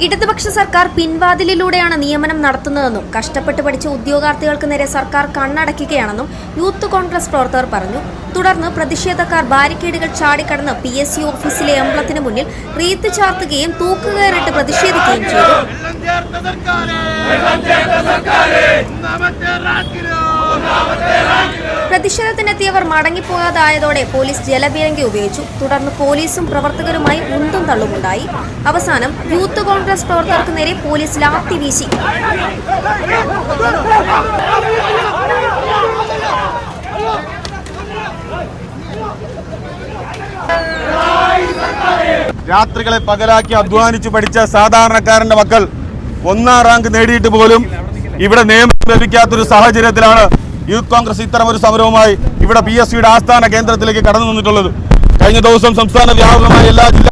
ഇടതുപക്ഷ സർക്കാർ പിൻവാതിലിലൂടെയാണ് നിയമനം നടത്തുന്നതെന്നും കഷ്ടപ്പെട്ട് പഠിച്ച ഉദ്യോഗാർത്ഥികൾക്ക് നേരെ സർക്കാർ കണ്ണടക്കുകയാണെന്നും യൂത്ത് കോൺഗ്രസ് പ്രവർത്തകർ പറഞ്ഞു. തുടർന്ന് പ്രതിഷേധക്കാർ ബാരിക്കേഡുകൾ ചാടിക്കടന്ന് PSC ഓഫീസിലെ എംബ്ലത്തിന് മുന്നിൽ റീത്ത് ചാർത്തുകയും തൂക്കുകയറിട്ട് പ്രതിഷേധിക്കുകയും ചെയ്തു. പ്രതിഷേധത്തിനെത്തിയവർ മടങ്ങിപ്പോകാതായതോടെ പോലീസ് ജലപീരങ്കി ഉപയോഗിച്ചു. തുടർന്ന് പോലീസും പ്രവർത്തകരുമായി ഉന്തും തള്ളുമുണ്ടായി. അവസാനം യൂത്ത് കോൺഗ്രസ് പ്രവർത്തകർക്ക് നേരെ പോലീസ് ലാത്തി വീശി. രാത്രികളെ പകലാക്കി അധ്വാനിച്ചു പഠിച്ച സാധാരണക്കാരന്റെ മക്കൾ 1ാം റാങ്ക് നേടിയിട്ട് പോലും ഇവിടെ നിയമനം ലഭിക്കാത്തൊരു സാഹചര്യത്തിലാണ് യൂത്ത് കോൺഗ്രസ് ഇത്തരമൊരു സമരവുമായി ഇവിടെ PSCയുടെ ആസ്ഥാന കേന്ദ്രത്തിലേക്ക് കടന്നു വന്നിട്ടുള്ളത്. കഴിഞ്ഞ ദിവസം സംസ്ഥാന വ്യാപകമായ എല്ലാ ജില്ലാ